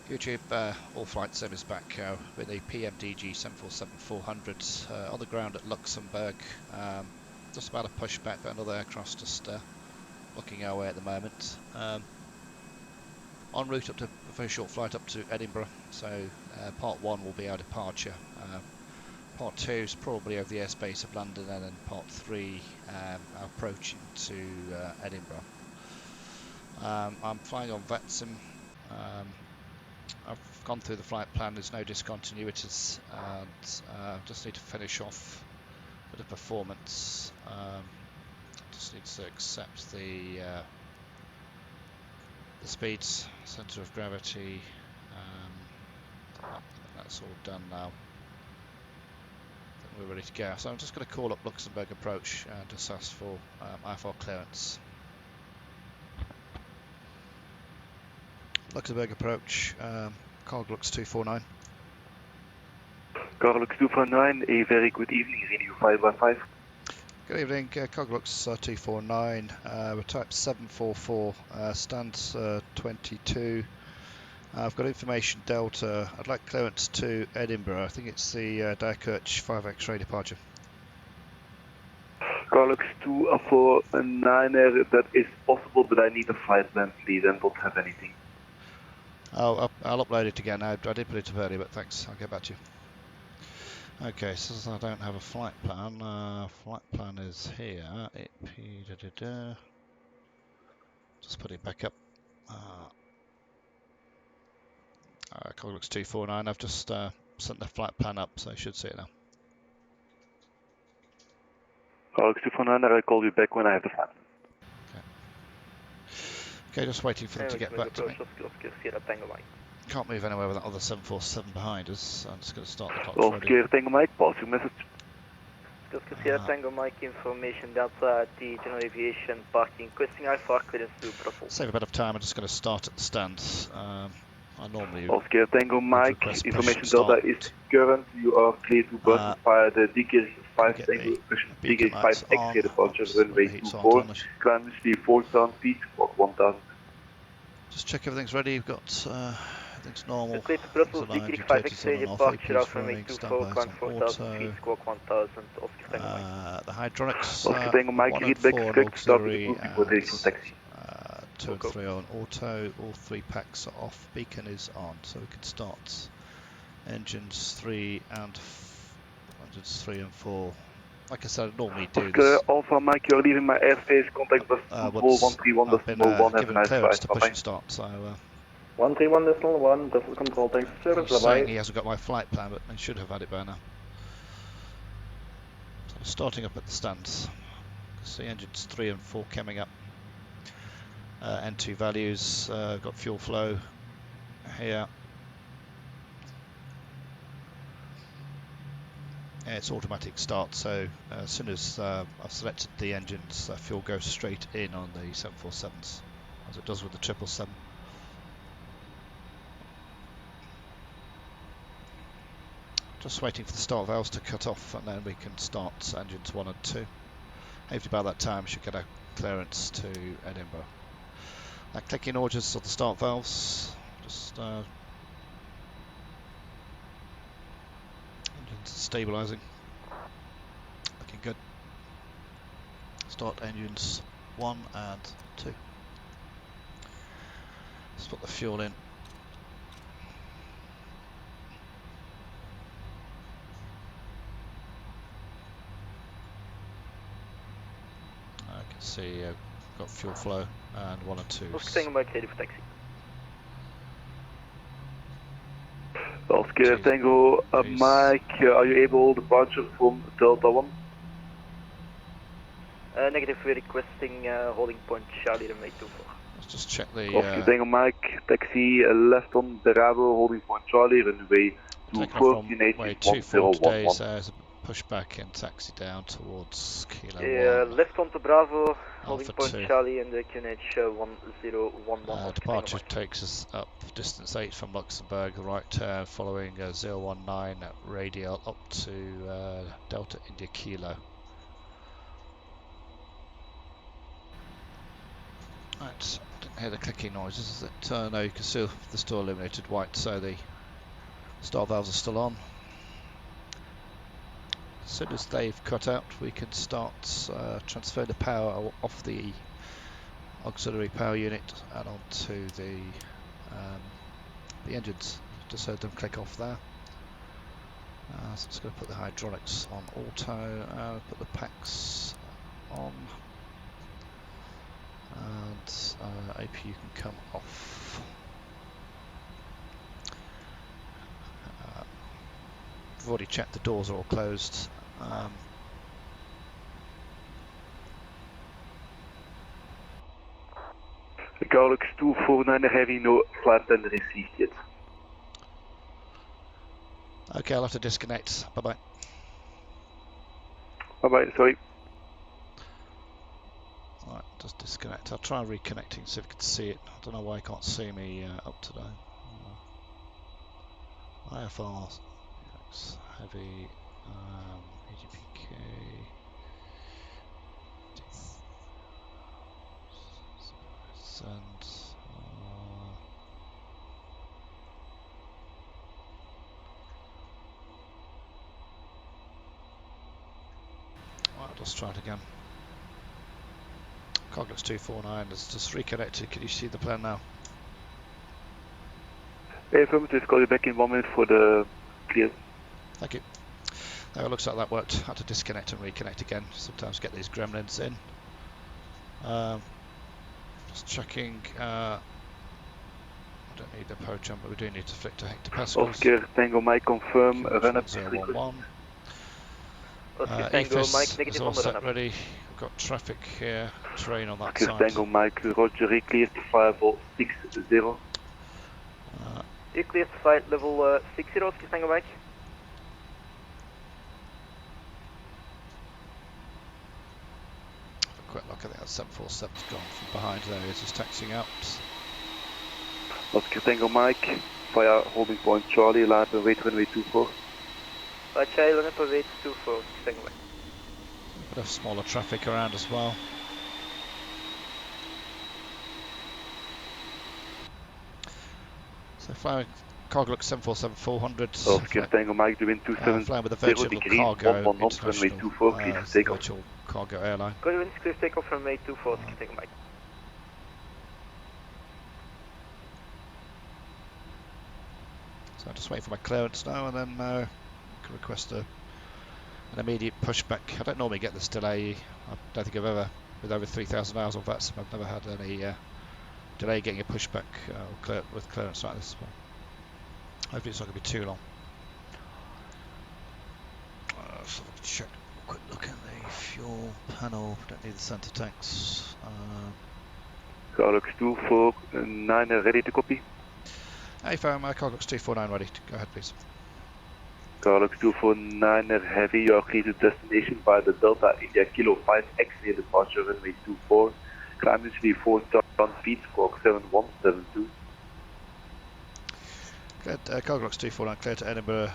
YouTube, all flight sim is back with a PMDG 747-400 on the ground at Luxembourg. Just about to push back, but another aircraft just looking our way at the moment. En route up to a very short flight up to Edinburgh, so part 1 will be our departure. Part 2 is probably over the airspace of London, and then part 3 our approach into Edinburgh. I'm flying on VATSIM. I've gone through the flight plan, there's no discontinuities, and just need to finish off with the performance. Just need to accept the speeds, centre of gravity. That's all done now. We're ready to go. So I'm just going to call up Luxembourg approach and just ask for IFR clearance. Luxembourg approach, CARGOLUX 249. CARGOLUX 249, a very good evening, Radio 515. Good evening, CARGOLUX 249, we're type 744, stands 22. I've got information Delta, I'd like clearance to Edinburgh. I think it's the Dierkirch 5X-ray departure. CARGOLUX 249, that is possible, but I need a flight plan, please, and don't have anything. I'll upload it again. I did put it up earlier, but thanks. I'll get back to you. Okay, so I don't have a flight plan. Flight plan is here. Just put it back up. CARGOLUX 249. I've just sent the flight plan up, so you should see it now. CARGOLUX 249, I'll call you back when I have the flight plan. Okay, just waiting for them to get back to me. Can't move anywhere with that other 747 behind us, so I'm just going to start the clock. Oscar Tango Mike, pass your message. Oscar Tango Mike, information Delta, the General Aviation parking, requesting IFR clearance to Brussels. Save a bit of time, I'm just going to start at the stand. I normally Oscar Tango Mike, information Delta is current, you are clear to Brussels via the DK 5 Tango, DK 5 X-ray departure, runway 24, climb speed 4,000 feet, walk 1,000. Just check everything's ready. We've got everything's normal. Clear to Brussels, DK 5 X-ray departure, runway 24, climb 4,000 feet, squawk 1,000, Oscar Tango Mike. The hydronics, Oscar Tango Mike, read back correct, start with the before directional taxi. 2 and 3 on auto, all 3 packs are off, beacon is on, so we can start engines 3 and 4. Like I said, I normally do this. Alpha Mike, you're leaving my airspace, contact bus 131, decimal 1, have a nice flight. To push and start, so 131 decimal 1, Brussels control, thanks for service, he's bye-bye. saying he hasn't got my flight plan, but he should have had it by now. So starting up at the stands. See engines 3 and 4 coming up. N2 values, got fuel flow here. Yeah, it's automatic start, so as soon as I've selected the engines, fuel goes straight in on the 747s, as it does with the 777. Just waiting for the start valves to cut off, and then we can start engines 1 and 2. Hopefully by that time we should get a clearance to Edinburgh. Clicking orders of the start valves, just engines stabilising, looking good. Start engines 1 and 2. Let's put the fuel in. I can see got fuel flow and 1 and 2. Oscar Tango Mike, ready for taxi. Oscar Tango Mike, are you able to departure from Delta 1? Negative, we're requesting holding point Charlie, runway 24. Let's just check the... Oscar Tango Mike, taxi left on Bravo, holding point Charlie, runway 24, United 1011. There's a push back and taxi down towards Kilo 1. Left onto Bravo, holding Alpha point 2. Charlie and the QNH 1011. Departure takes us up distance 8 from Luxembourg, the right turn following 019 at radial up to Delta India Kilo. Right, Didn't hear the clicking noises, is it? No, you can see the still illuminated white, so the start valves are still on. As soon as they've cut out, we can start transferring the power off the auxiliary power unit and onto the engines. Just heard them click off there. So I'm just going to put the hydraulics on auto, put the packs on, and APU can come off. I've already checked the doors are all closed. CARGOLUX 249 heavy, no flight attendant received yet. Okay, I'll have to disconnect. Bye bye. Bye bye, sorry. Alright, just disconnect. I'll try reconnecting, see if you can see it. I don't know why you can't see me up today. IFR, heavy, AGPK, send. I'll just try it again. CARGOLUX 249 is just reconnected. Can you see the plan now? Affirmative, call you back in 1 minute for the clear. Thank you. It looks like that worked. Had to disconnect and reconnect again. Sometimes get these gremlins in. Just checking. I don't need the power jump, but we do need to flick to hectopascals. Oscar Tango Mike confirm run up 011. Oscar Tango Mike is all set ready. We've got traffic here, train on that Oscar side. Tango Mike, Roger, clear to flight level 60. You clear to flight level 60, Oscar Tango Mike. Quick look, I think that 747's gone from behind there. He's just taxiing out. Oscar Tango Mike, via holding point Charlie, line and wait runway 24. Charlie, line and wait 24, Oscar Tango Mike. A bit of smaller traffic around as well. So flying CARGOLUX 747-400. Oscar Tango Mike, the wind 27 flying with a virtual cargo international virtual cargo airline. Go to wind, clear takeoff from runway 24, Oscar Tango Mike. So I'm just waiting for my clearance now, and then can request an immediate pushback. I don't normally get this delay. I don't think I've ever, with over 3,000 hours on VATSIM, I've never had any delay getting a pushback with clearance like this. But hopefully it's not going to be too long. So check, quick look at the fuel panel. Don't need the center tanks. CARGOLUX 249 ready to copy. Hey, firm, CARGOLUX 249 ready. Go ahead, please. CARGOLUX 249 heavy, you are clear to destination by the Delta India Kilo 5 X-ray departure runway 24. Climb speed 4 ton feet, squawk 7172. Cleared, CARGOLUX 249 cleared to Edinburgh.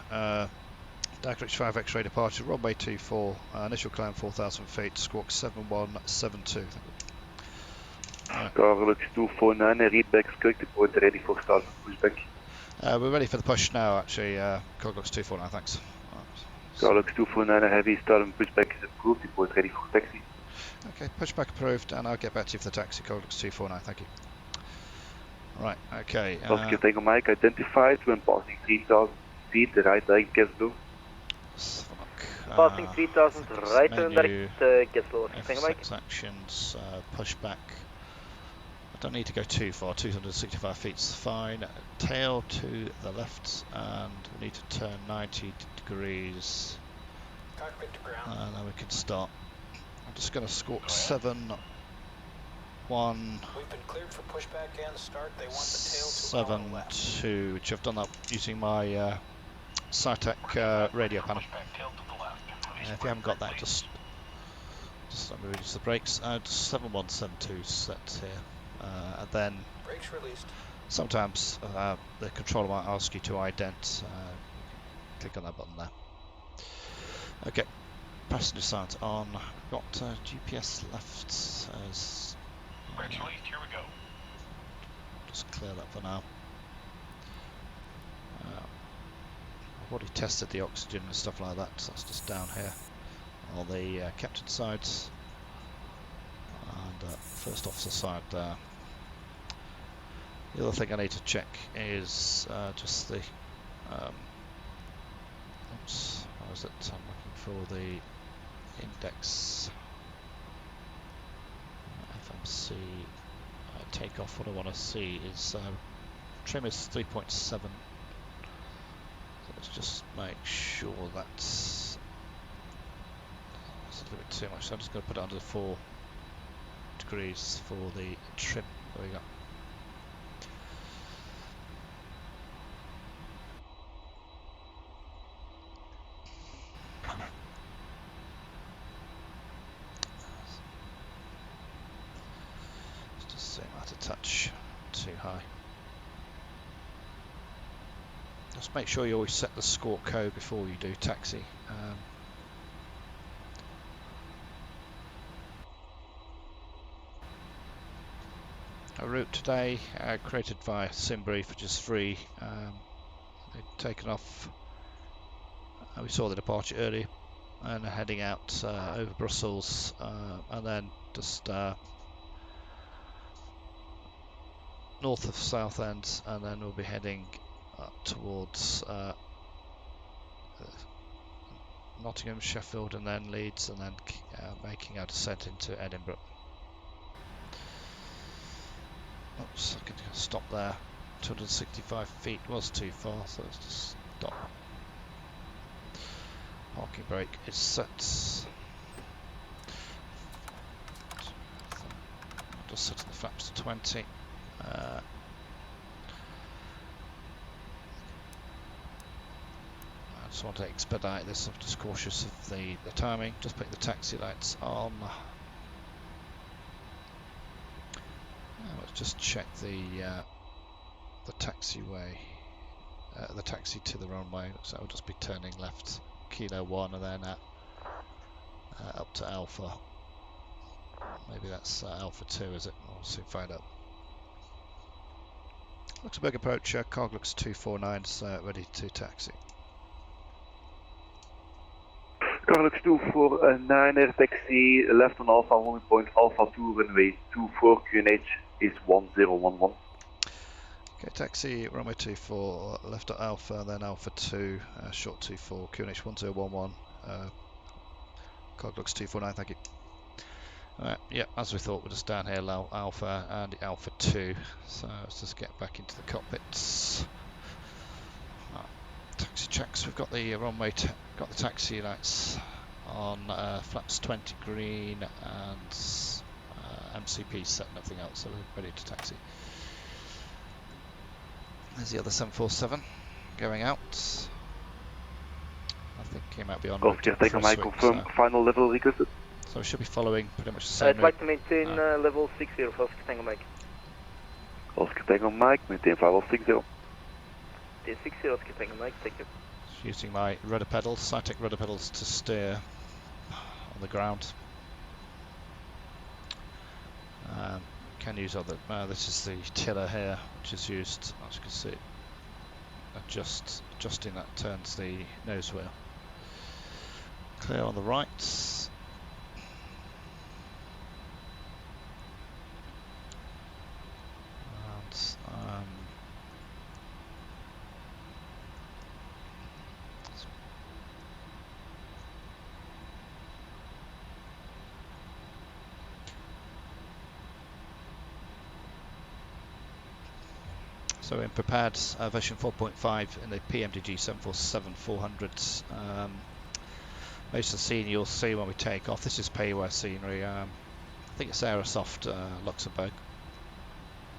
Dagridge 5 X-ray departure, runway 24. Initial climb 4,000 feet, squawk 7172. CARGOLUX 249, read back, correct point ready for start pushback. We're ready for the push now, actually. CARGOLUX 249, thanks. CARGOLUX 249 heavy, start and pushback is approved, report ready for taxi. Okay, pushback approved, and I'll get back to you for the taxi. CARGOLUX 249, thank you. Right, okay. Oscar Tango Mike identified when passing 3,000 feet, the right direct gas blue. Passing 3,000 right and direct gas blue, Oscar Tango Mike. Actions, pushback. I don't need to go too far, 265 feet's fine. Tail to the left, and we need to turn 90 degrees. Cockpit to ground. And then we can start. I'm just going to squawk 7, 1. We've been cleared for pushback and start. They want the tail to 7, 2, which I've done that using my SciTech radio panel. If you haven't got that, just let me reduce the brakes. Just 7172 set here. And then brakes released. Sometimes the controller might ask you to ident. Click on that button there. Okay, passenger signs on. Got GPS left as Brakes released, here we go. just clear that for now. I've already tested the oxygen and stuff like that, so that's just down here on the captain side and first officer side there. The other thing I need to check is just the oops, what is it? I'm looking for the index FMC takeoff. What I want to see is trim is 3.7. So let's just make sure that's a little bit too much. So I'm just going to put it under 4 degrees for the trim. There we go. Touch too high. Just make sure you always set the score code before you do taxi. A route today created via SimBrief, which is free. They've taken off. We saw the departure early and are heading out over Brussels and then just north of Southend, and then we'll be heading up towards Nottingham, Sheffield, and then Leeds, and then making our descent into Edinburgh. Oops, I can stop there. 265 feet was too far, so let's just stop. Parking brake is set. I'll just set the flaps to 20. I just want to expedite this. I'm just cautious of the timing. Just put the taxi lights on. Let's just check the taxiway, the taxi to the runway. So I'll just be turning left, Kilo 1, and then up to Alpha. Maybe that's Alpha 2, is it? We'll soon find out. Luxembourg approach, CARGOLUX 249 is ready to taxi. CARGOLUX 249 air taxi left on Alpha 1 Alpha 2 runway 24 QNH is 1011. Okay, taxi runway 24 left at Alpha, then Alpha 2 short 24 QNH 1011. CARGOLUX 249, thank you. Yeah, as we thought, we're just down here, Alpha and Alpha 2. So let's just get back into the cockpits. Taxi checks. We've got the runway, got the taxi lights on, flaps 20 green, and MCP set, nothing else. So we're ready to taxi. There's the other 747 going out. I think came out beyond. Oscar, take on my confirm final level requested. So we should be following pretty much the same I'd like to maintain level 60 for Oscar Tango Mike. Oscar Tango Mike, maintain level 60. Maintain 60, Oscar Tango Mike, thank you. Using my rudder pedals, Cytec rudder pedals to steer on the ground. Can use other, this is the tiller here, which is used, as you can see, adjusting that turns the nose wheel. Clear on the right. So in prepared version 4.5 in the PMDG 747-400s, most of the scene you'll see when we take off. This is payware scenery. I think it's Aerosoft Luxembourg,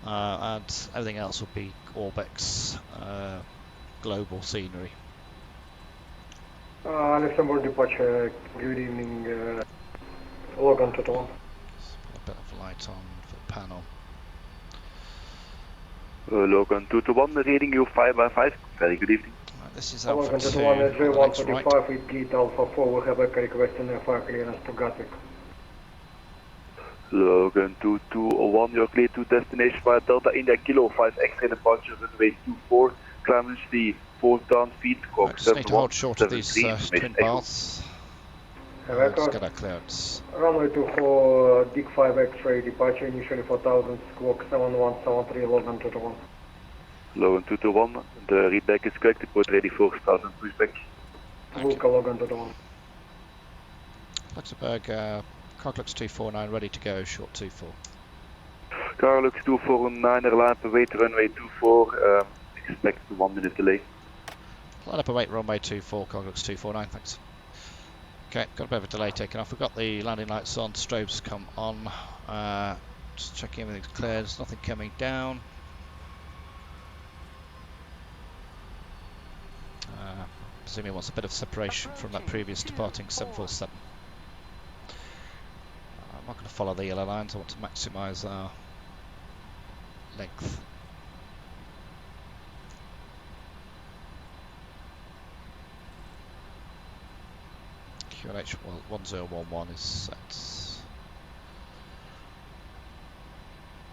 and everything else will be Orbex global scenery. Luxembourg departure. Good evening. Logan to Toulon. A bit of light on for the panel. Logan 221, reading you 5x5. Very good evening. Right, this is Alpha 2. Logan 145, repeat Alpha 4. We have a request in FR clearance to Gatwick. Logan 221, you're clear to destination via Delta India Kilo 5 X-ray departure runway 24, climb speed 4,000 feet, right, just need to hold short of these twin baths. Just get our clearance. Runway 24, Dig 5 X-ray departure initially 4000, squawk 7173, Logan 221. Logan 221, the readback is correct, report ready for 1000 pushback. Vulca Logan 221. Luxembourg, CARGOLUX 249 ready to go, short 24. CARGOLUX 249, airline per weight, runway 24, expect 1 minute delay. Line up a weight, runway 24, CARGOLUX 249, thanks. Okay, got a bit of a delay taken off. We've got the landing lights on, strobes come on. Just checking everything's clear, there's nothing coming down. Presuming it wants a bit of separation from that previous departing 747. I'm not going to follow the yellow lines, I want to maximise our length. QNH 1011 is set.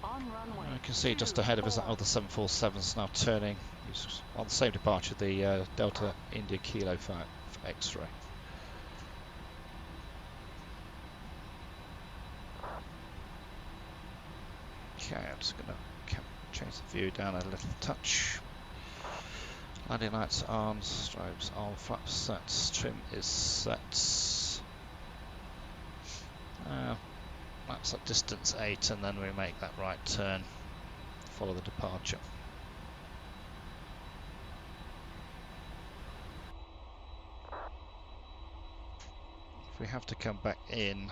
I can see just ahead of us that other 747s now turning. He's on the same departure, the Delta India Kilo for X-ray. Okay, I'm just going to change the view down a little touch. Landing lights on, strobes on, flaps set, trim is set. That's at distance 8 and then we make that right turn, follow the departure. If we have to come back in...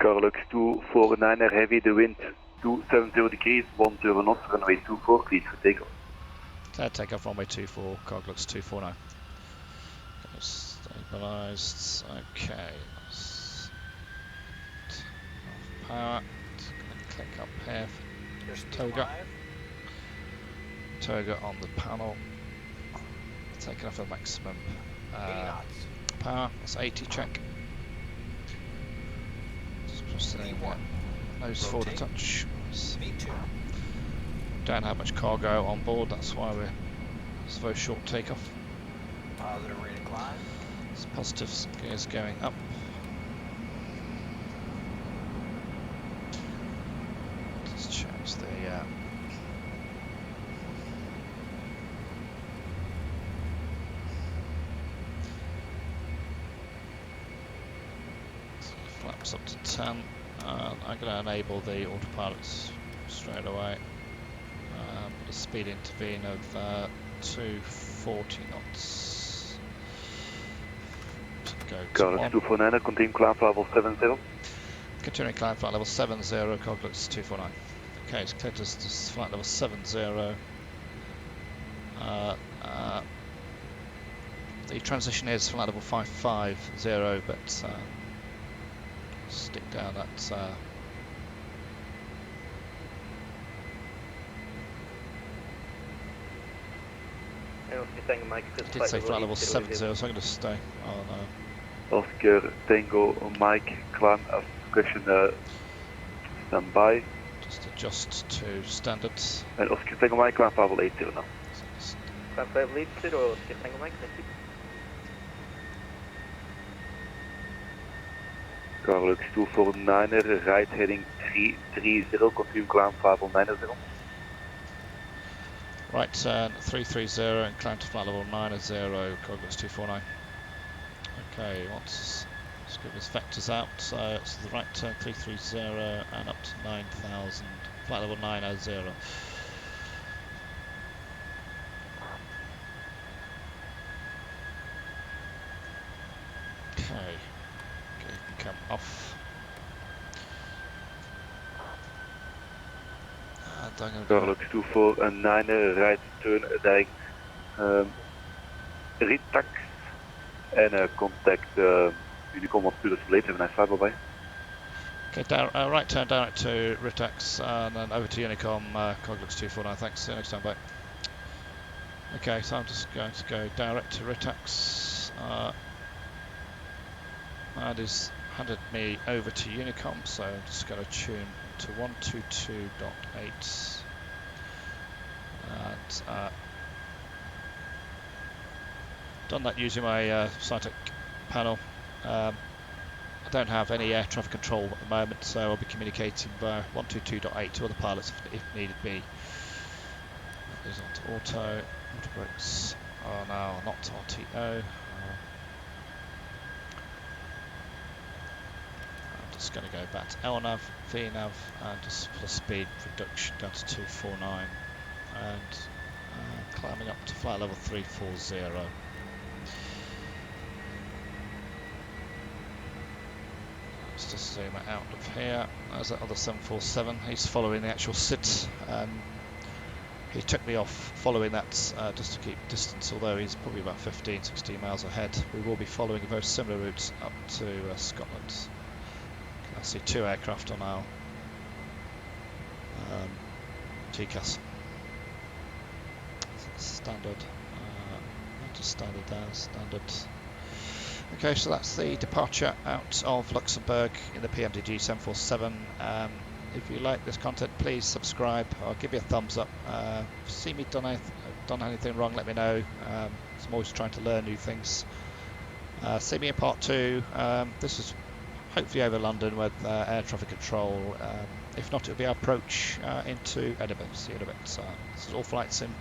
CARGOLUX 249 are heavy, the wind 270 degrees, 10 knots, runway 24, clear for takeoff. Clear takeoff, runway 24, CARGOLUX 249. Stabilised, okay. Power, just going to click up here for Toga. Toga on the panel. Taking off the maximum power, that's 80 check. Just nose forward a touch. Don't have much cargo on board, that's why it's a very short takeoff. Positive rate of climb. It's positive gears going up. Let's change the flaps up to 10. I'm going to enable the autopilots straight away. Put a speed intervene of 240 knots. Go CARGOLUX 249, continue climb flight level 70. Continuing climb flight level 70, CARGOLUX 249. Okay, it's clear to flight level 70. The transition is flight level 550, but stick down that I did say flight level 70, so I'm going to stay on Oscar Tango Mike, climb as discussion stand by. just adjust to standards. And Oscar Tango Mike, climb level 80 now. Climb level 80, Oscar Tango Mike, thank you. CARGOLUX 249er, right heading 330, continue climb flight level 90. Right turn 330 and climb to flight level 90, CARGOLUX 249. Okay, let's give his vectors out. So it's the right turn 330 and up to 9,000, flight level 90. Okay, come off. CARGOLUX 249, right turn direct Ritax en contact Unicom wat puur verleden. Have a nice flight, bye bye. Okay, right turn direct to Ritax and then over to Unicom, CARGOLUX 249, thanks, see you next time, bye. Okay, so I'm just going to go direct to Ritax. That is handed me over to Unicom, so I'm just going to tune to 122.8 and done that using my Cytec panel. I don't have any air traffic control at the moment, so I'll be communicating via 122.8 to other pilots if needed be. That goes on to auto brakes are now not RTO. I'm just going to go back to LNAV, VNAV, and just put a speed reduction down to 249 and climbing up to flight level 340. Let's just zoom it out of here. There's that other 747. He's following the actual SID. He took me off following that just to keep distance, although he's probably about 15-16 miles ahead. We will be following a very similar route up to Scotland. I see 2 aircraft on our GCAS. Standard, not just standard down, standard. Okay, so that's the departure out of Luxembourg in the PMDG 747. If you like this content, please subscribe or give me a thumbs up. If you see me done anything wrong, let me know. I'm always trying to learn new things. See me in part 2. This is hopefully over London with air traffic control. If not, it'll be our approach into Edinburgh. See you in a bit. This is all flight sim.